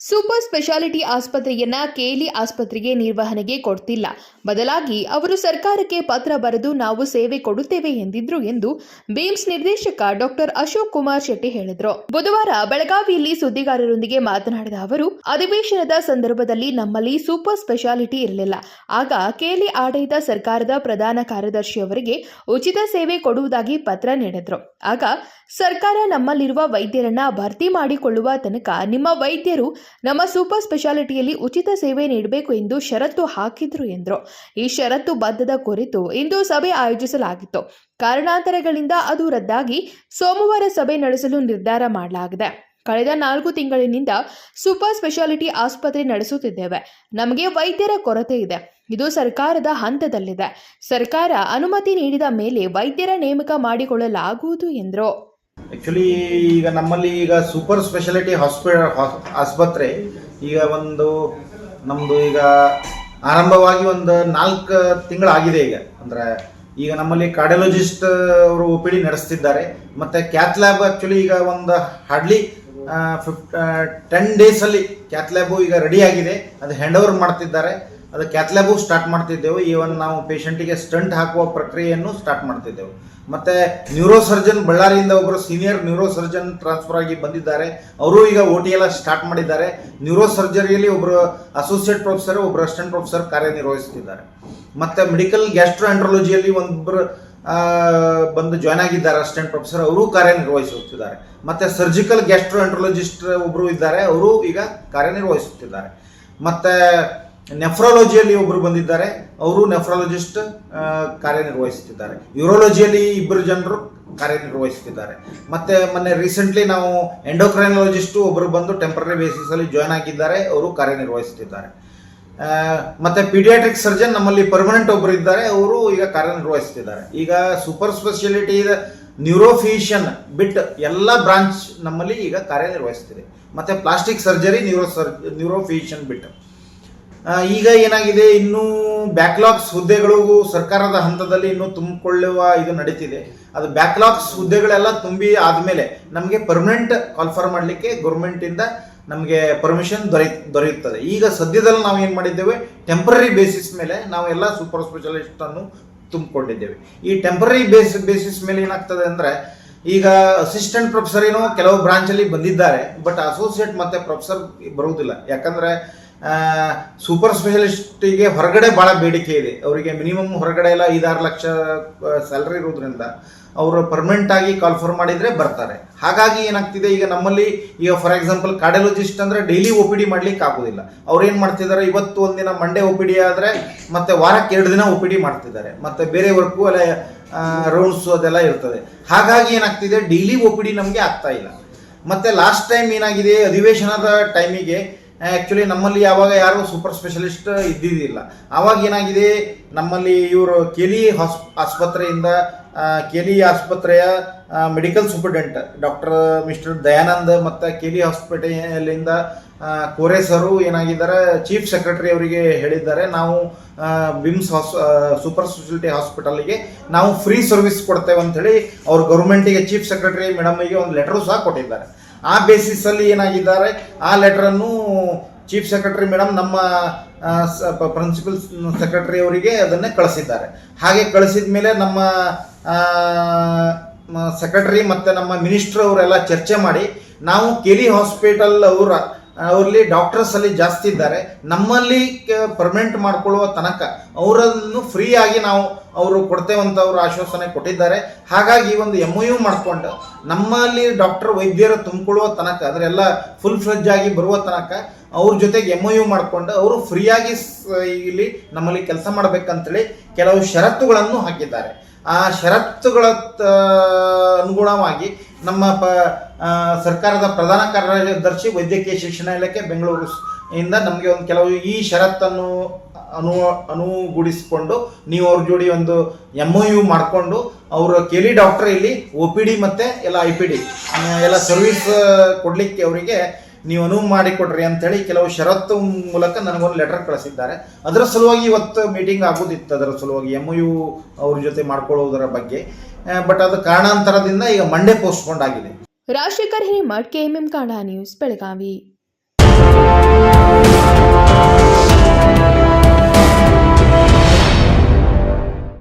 Super speciality ಆಸ್ಪತ್ರೆಯನ್ನ KLE ಆಸ್ಪತ್ರೆಗೆ ನಿರ್ವಹಣೆಗೆ ಕೊಡ್ತಿಲ್ಲ. ಬದಲಾಗಿ ಅವರು ಸರ್ಕಾರಕ್ಕೆ ಪತ್ರ ಬರೆದು ನಾವು ಸೇವೆ ಕೊಡುತ್ತೇವೆ ಎಂದಿದ್ರು ಎಂದು ಬೇಮ್ಸ್ ನಿರ್ದೇಶಕ ಡಾಕ್ಟರ್ ಅಶೋಕ್ ಕುಮಾರ್ ಶೆಟ್ಟಿ ಹೇಳಿದರು. ಬುಧವಾರ ಬೆಳಗಾವಿಯಲ್ಲಿ ಸುದ್ದಿಗಾರರೊಂದಿಗೆ ಮಾತನಾಡಿದ ಅವರು, ಅಧಿವೇಶನದ ಸಂದರ್ಭದಲ್ಲಿ ನಮ್ಮಲ್ಲಿ ಸೂಪರ್ ಸ್ಪೆಷಾಲಿಟಿ ಇರಲಿಲ್ಲ. ಆಗ ಕೆಎಲ್ಇ ಆಡಳಿತ ಸರ್ಕಾರದ ಪ್ರಧಾನ ಕಾರ್ಯದರ್ಶಿಯವರಿಗೆ ಉಚಿತ ಸೇವೆ ಕೊಡುವುದಾಗಿ ಪತ್ರ ನೀಡಿದ್ರು. ಆಗ ಸರ್ಕಾರ ನಮ್ಮಲ್ಲಿರುವ ವೈದ್ಯರನ್ನ ಭರ್ತಿ ಮಾಡಿಕೊಳ್ಳುವ ತನಕ ನಿಮ್ಮ ವೈದ್ಯರು ನಮ್ಮ ಸೂಪರ್ ಸ್ಪೆಷಾಲಿಟಿಯಲ್ಲಿ ಉಚಿತ ಸೇವೆ ನೀಡಬೇಕು ಎಂದು ಷರತ್ತು ಹಾಕಿದ್ರು ಎಂದರು. ಈ ಷರತ್ತು ಬದ್ಧದ ಕುರಿತು ಇಂದು ಸಭೆ ಆಯೋಜಿಸಲಾಗಿತ್ತು. ಕಾರಣಾಂತರಗಳಿಂದ ಅದು ರದ್ದಾಗಿ ಸೋಮವಾರ ಸಭೆ ನಡೆಸಲು ನಿರ್ಧಾರ ಮಾಡಲಾಗಿದೆ. ಕಳೆದ 4 ತಿಂಗಳಿನಿಂದ ಸೂಪರ್ ಸ್ಪೆಷಾಲಿಟಿ ಆಸ್ಪತ್ರೆ ನಡೆಸುತ್ತಿದ್ದೇವೆ. ನಮಗೆ ವೈದ್ಯರ ಕೊರತೆ ಇದೆ. ಇದು ಸರ್ಕಾರದ ಹಂತದಲ್ಲಿದೆ. ಸರ್ಕಾರ ಅನುಮತಿ ನೀಡಿದ ಮೇಲೆ ವೈದ್ಯರ ನೇಮಕ ಮಾಡಿಕೊಳ್ಳಲಾಗುವುದು ಎಂದರು. ಆ್ಯಕ್ಚುಲಿ ಈಗ ನಮ್ಮಲ್ಲಿ ಈಗ ಸೂಪರ್ ಸ್ಪೆಷಾಲಿಟಿ ಆಸ್ಪತ್ರೆ ಈಗ ನಮ್ಮದು ಈಗ ಆರಂಭವಾಗಿ ಒಂದು 4 ತಿಂಗಳಾಗಿದೆ. ಈಗ ನಮ್ಮಲ್ಲಿ ಕಾರ್ಡಿಯಾಲಜಿಸ್ಟ್ ಅವರು ಒ ಪಿ ಡಿ ನಡೆಸ್ತಿದ್ದಾರೆ. ಮತ್ತು ಕ್ಯಾತ್ ಲ್ಯಾಬ್ ಆ್ಯಕ್ಚುಲಿ ಈಗ ಒಂದು ಹಾರ್ಡ್ಲಿ 10 ಡೇಸಲ್ಲಿ ಕ್ಯಾತ್ ಲ್ಯಾಬು ಈಗ ರೆಡಿ ಆಗಿದೆ. ಅದು ಹ್ಯಾಂಡ್ ಓವರ್ ಮಾಡ್ತಿದ್ದಾರೆ. ಅದು ಕ್ಯಾತ್ ಲ್ಯಾಬು ಸ್ಟಾರ್ಟ್ ಮಾಡ್ತಿದ್ದೆವು. ಈವನ್ ನಾವು ಪೇಷಂಟಿಗೆ ಸ್ಟಂಟ್ ಹಾಕುವ ಪ್ರಕ್ರಿಯೆಯನ್ನು ಸ್ಟಾರ್ಟ್ ಮಾಡ್ತಿದ್ದೆವು. ಮತ್ತು ನ್ಯೂರೋ ಸರ್ಜನ್ ಬಳ್ಳಾರಿಯಿಂದ ಒಬ್ಬರು ಸೀನಿಯರ್ ನ್ಯೂರೋ ಸರ್ಜನ್ ಟ್ರಾನ್ಸ್ಫರ್ ಆಗಿ ಬಂದಿದ್ದಾರೆ. ಅವರು ಈಗ ಓ ಟಿ ಎಲ್ಲ ಸ್ಟಾರ್ಟ್ ಮಾಡಿದ್ದಾರೆ. ನ್ಯೂರೋ ಸರ್ಜರಿಯಲ್ಲಿ ಒಬ್ಬರು ಅಸೋಸಿಯೇಟ್ ಪ್ರೊಫೆಸರ್, ಒಬ್ಬರು ಅಸಿಸ್ಟೆಂಟ್ ಪ್ರೊಫೆಸರ್ ಕಾರ್ಯನಿರ್ವಹಿಸುತ್ತಿದ್ದಾರೆ. ಮತ್ತು ಮೆಡಿಕಲ್ ಗ್ಯಾಸ್ಟ್ರೋಎಂಟ್ರಾಲಜಿಯಲ್ಲಿ ಒಬ್ಬರು ಬಂದು ಜಾಯ್ನ್ ಆಗಿದ್ದಾರೆ, ಅಸಿಸ್ಟೆಂಟ್ ಪ್ರೊಫೆಸರ್, ಅವರು ಕಾರ್ಯನಿರ್ವಹಿಸುತ್ತಿದ್ದಾರೆ. ಮತ್ತು ಸರ್ಜಿಕಲ್ ಗ್ಯಾಸ್ಟ್ರೋಎಂಟ್ರಾಲಜಿಸ್ಟ್ ಒಬ್ಬರು ಇದ್ದಾರೆ, ಅವರು ಈಗ ಕಾರ್ಯನಿರ್ವಹಿಸುತ್ತಿದ್ದಾರೆ. ಮತ್ತು ನೆಫ್ರಾಲಜಿಯಲ್ಲಿ ಒಬ್ಬರು ಬಂದಿದ್ದಾರೆ, ಅವರು ನೆಫ್ರಾಲಜಿಸ್ಟ್ ಕಾರ್ಯನಿರ್ವಹಿಸುತ್ತಿದ್ದಾರೆ. ಯೂರೋಲಜಿಯಲ್ಲಿ 2 ಜನರು ಕಾರ್ಯನಿರ್ವಹಿಸುತ್ತಿದ್ದಾರೆ. ಮತ್ತು ಮೊನ್ನೆ ರೀಸೆಂಟ್ಲಿ ನಾವು ಎಂಡೋಕ್ರೈನಾಲಜಿಸ್ಟು ಒಬ್ಬರು ಬಂದು ಟೆಂಪರರಿ ಬೇಸಿಸಲ್ಲಿ ಜಾಯ್ನ್ ಆಗಿದ್ದಾರೆ, ಅವರು ಕಾರ್ಯನಿರ್ವಹಿಸುತ್ತಿದ್ದಾರೆ. ಮತ್ತು ಪೀಡಿಯಾಟ್ರಿಕ್ ಸರ್ಜನ್ ನಮ್ಮಲ್ಲಿ ಪರ್ಮನೆಂಟ್ ಒಬ್ಬರು ಇದ್ದಾರೆ, ಅವರು ಈಗ ಕಾರ್ಯನಿರ್ವಹಿಸುತ್ತಿದ್ದಾರೆ. ಈಗ ಸೂಪರ್ ಸ್ಪೆಷಾಲಿಟಿ ನ್ಯೂರೋಫಿಷಿಯನ್ ಬಿಟ್ಟು ಎಲ್ಲ ಬ್ರಾಂಚ್ ನಮ್ಮಲ್ಲಿ ಈಗ ಕಾರ್ಯನಿರ್ವಹಿಸ್ತಿದೆ. ಮತ್ತು ಪ್ಲಾಸ್ಟಿಕ್ ಸರ್ಜರಿ ನ್ಯೂರೋಫಿಷಿಯನ್ ಬಿಟ್ಟು ಈಗ ಏನಾಗಿದೆ, ಇನ್ನೂ ಬ್ಯಾಕ್ಲಾಗ್ಸ್ ಹುದ್ದೆಗಳು ಸರ್ಕಾರದ ಹಂತದಲ್ಲಿ ಇನ್ನೂ ತುಂಬಿಕೊಳ್ಳುವ ಇದು ನಡೀತಿದೆ. ಅದು ಬ್ಯಾಕ್ಲಾಗ್ಸ್ ಹುದ್ದೆಗಳೆಲ್ಲ ತುಂಬಿ ಆದಮೇಲೆ ನಮಗೆ ಪರ್ಮನೆಂಟ್ ಕಾಲ್ಫರ್ ಮಾಡಲಿಕ್ಕೆ ಗೌರ್ಮೆಂಟಿಂದ ನಮಗೆ ಪರ್ಮಿಷನ್ ದೊರೆಯುತ್ತದೆ. ಈಗ ಸದ್ಯದಲ್ಲಿ ನಾವು ಏನು ಮಾಡಿದ್ದೇವೆ, ಟೆಂಪರರಿ ಬೇಸಿಸ್ ಮೇಲೆ ನಾವು ಎಲ್ಲ ಸೂಪರ್ ಸ್ಪೆಷಲಿಸ್ಟನ್ನು ತುಂಬಿಕೊಂಡಿದ್ದೇವೆ. ಈ ಟೆಂಪರರಿ ಬೇಸಿಸ್ ಮೇಲೆ ಏನಾಗ್ತದೆ ಅಂದರೆ, ಈಗ ಅಸಿಸ್ಟೆಂಟ್ ಪ್ರೊಫೆಸರ್ ಏನೋ ಕೆಲವು ಬ್ರಾಂಚಲ್ಲಿ ಬಂದಿದ್ದಾರೆ, ಬಟ್ ಅಸೋಸಿಯೇಟ್ ಮತ್ತು ಪ್ರೊಫೆಸರ್ ಬರುವುದಿಲ್ಲ. ಯಾಕಂದರೆ ಸೂಪರ್ ಸ್ಪೆಷಲಿಸ್ಟಿಗೆ ಹೊರಗಡೆ ಭಾಳ ಬೇಡಿಕೆ ಇದೆ. ಅವರಿಗೆ ಮಿನಿಮಮ್ ಹೊರಗಡೆ ಎಲ್ಲ 5-6 ಲಕ್ಷ ಸ್ಯಾಲ್ರಿ ಇರೋದ್ರಿಂದ ಅವರು ಪರ್ಮನೆಂಟಾಗಿ ಕಾಲ್ಫರ್ ಮಾಡಿದರೆ ಬರ್ತಾರೆ. ಹಾಗಾಗಿ ಏನಾಗ್ತಿದೆ, ಈಗ ನಮ್ಮಲ್ಲಿ ಈಗ ಫಾರ್ ಎಕ್ಸಾಂಪಲ್ ಕಾರ್ಡಿಯಾಲಜಿಸ್ಟ್ ಅಂದರೆ ಡೈಲಿ ಒ ಪಿ ಡಿ ಮಾಡ್ಲಿಕ್ಕೆ ಆಗೋದಿಲ್ಲ. ಅವ್ರು ಏನು ಮಾಡ್ತಿದ್ದಾರೆ, ಇವತ್ತು ಒಂದಿನ ಮಂಡೇ ಒ ಪಿ ಡಿ ಆದರೆ ಮತ್ತು ವಾರಕ್ಕೆ 2 ದಿನ ಒ ಪಿ ಡಿ ಮಾಡ್ತಿದ್ದಾರೆ. ಮತ್ತು ಬೇರೆ ವರ್ಕು ಅಲ್ಲ ರೌಂಡ್ಸು ಅದೆಲ್ಲ ಇರ್ತದೆ. ಹಾಗಾಗಿ ಏನಾಗ್ತಿದೆ, ಡೈಲಿ ಒ ಪಿ ಡಿ ನಮಗೆ ಆಗ್ತಾ ಇಲ್ಲ. ಮತ್ತು ಲಾಸ್ಟ್ ಟೈಮ್ ಏನಾಗಿದೆ, ಅಧಿವೇಶನದ ಟೈಮಿಗೆ ಆ್ಯಕ್ಚುಲಿ ನಮ್ಮಲ್ಲಿ ಯಾವಾಗ ಯಾರು ಸೂಪರ್ ಸ್ಪೆಷಲಿಸ್ಟ್ ಇದ್ದಿದ್ದಿಲ್ಲ. ಆವಾಗ ಏನಾಗಿದೆ, ನಮ್ಮಲ್ಲಿ ಇವರು ಕೆಎಲ್ಇ ಆಸ್ಪತ್ರೆಯಿಂದ ಕೆಎಲ್ಇ ಆಸ್ಪತ್ರೆಯ medical superintendent doctor mister Dayanand ಮತ್ತು ಕೆಎಲ್ಇ ಹಾಸ್ಪಿಟಲಿಂದ ಕೋರೆ ಸರು ಏನಾಗಿದ್ದಾರೆ, ಚೀಫ್ ಸೆಕ್ರೆಟರಿ ಅವರಿಗೆ ಹೇಳಿದ್ದಾರೆ, ನಾವು ಬಿಮ್ಸ್ ಸೂಪರ್ ಸ್ಪೆಷಾಲಿಟಿ ಹಾಸ್ಪಿಟಲ್ಗೆ ನಾವು ಫ್ರೀ ಸರ್ವಿಸ್ ಕೊಡ್ತೇವೆ ಅಂಥೇಳಿ ಅವರು ಗೌರ್ಮೆಂಟಿಗೆ ಚೀಫ್ ಸೆಕ್ರೆಟರಿ ಮೇಡಮ್ಗೆ ಒಂದು ಲೆಟರು ಸಹ ಕೊಟ್ಟಿದ್ದಾರೆ. ಆ ಬೇಸಿಸಲ್ಲಿ ಏನಾಗಿದ್ದಾರೆ, ಆ ಲೆಟರನ್ನು ಚೀಫ್ ಸೆಕ್ರೆಟರಿ ಮೇಡಮ್ ನಮ್ಮ ಪ್ರಿನ್ಸಿಪಲ್ ಸೆಕ್ರೆಟರಿ ಅವರಿಗೆ ಅದನ್ನೇ ಕಳಿಸಿದ್ದಾರೆ. ಹಾಗೆ ಕಳಿಸಿದ ಮೇಲೆ ನಮ್ಮ ಸೆಕ್ರೆಟರಿ ಮತ್ತು ನಮ್ಮ ಮಿನಿಸ್ಟ್ರ್ ಅವರೆಲ್ಲ ಚರ್ಚೆ ಮಾಡಿ, ನಾವು ಕೆಎಲ್ಇ ಹಾಸ್ಪಿಟಲ್ ಅವರಲ್ಲಿ ಡಾಕ್ಟರ್ಸಲ್ಲಿ ಜಾಸ್ತಿ ಇದ್ದಾರೆ, ನಮ್ಮಲ್ಲಿ ಪರ್ಮನೆಂಟ್ ಮಾಡ್ಕೊಳ್ಳುವ ತನಕ ಅವರನ್ನು ಫ್ರೀಯಾಗಿ ನಾವು ಅವರು ಕೊಡ್ತೇವಂತ ಅವರು ಆಶ್ವಾಸನೆ ಕೊಟ್ಟಿದ್ದಾರೆ. ಹಾಗಾಗಿ ಒಂದು MOU ಮಾಡಿಕೊಂಡು ನಮ್ಮಲ್ಲಿ ವೈದ್ಯರು ತುಂಬಿಕೊಳ್ಳುವ ತನಕ, ಅದರೆಲ್ಲ ಫುಲ್ ಫ್ಲೆಡ್ಜ್ ಆಗಿ ಬರುವ ತನಕ ಅವ್ರ ಜೊತೆಗೆ MOU ಮಾಡಿಕೊಂಡು ಅವರು ಫ್ರೀಯಾಗಿ ಇಲ್ಲಿ ನಮ್ಮಲ್ಲಿ ಕೆಲಸ ಮಾಡಬೇಕಂತೇಳಿ ಕೆಲವು ಷರತ್ತುಗಳನ್ನು ಹಾಕಿದ್ದಾರೆ. ಆ ಷರತ್ತುಗಳ ಅನುಗುಣವಾಗಿ ನಮ್ಮ ಸರ್ಕಾರದ ಪ್ರಧಾನ ಕಾರ್ಯದರ್ಶಿ ವೈದ್ಯಕೀಯ ಶಿಕ್ಷಣ ಇಲಾಖೆ ಬೆಂಗಳೂರು ಇಂದ ನಮಗೆ ಒಂದು ಕೆಲವು ಈ ಷರತ್ತನ್ನು ಅನುಗೂಡಿಸಿಕೊಂಡು ನೀವು ಅವ್ರ ಜೋಡಿ ಒಂದು MOU ಮಾಡಿಕೊಂಡು ಅವರು ಕೆಎಲ್ಇ ಡಾಕ್ಟರ್ ಇಲ್ಲಿ ಒ ಪಿ ಡಿ ಮತ್ತು ಎಲ್ಲ IPD ಎಲ್ಲ ಸರ್ವಿಸ್ ಕೊಡಲಿಕ್ಕೆ ಅವರಿಗೆ ನೀವು ಅನುವು ಮಾಡಿಕೊಡ್ರಿ ಅಂಥೇಳಿ ಕೆಲವು ಷರತ್ತು ಮೂಲಕ ನನಗೊಂದು ಲೆಟರ್ ಕಳಿಸಿದ್ದಾರೆ. ಅದರ ಸಲುವಾಗಿ ಇವತ್ತು ಮೀಟಿಂಗ್ ಆಗೋದಿತ್ತು. ಅದರ ಸಲುವಾಗಿ MOU ಅವ್ರ ಜೊತೆ ಮಾಡ್ಕೊಳ್ಳೋದರ ಬಗ್ಗೆ, ಬಟ್ ಅದು ಕಾರಣಾಂತರದಿಂದ ಈಗ ಮಂಡೇ ಪೋಸ್ಟ್ಪೋಂಡ್ ಆಗಿದೆ. Rajashekhar Hiremath, KMM Kannada news, Belagavi.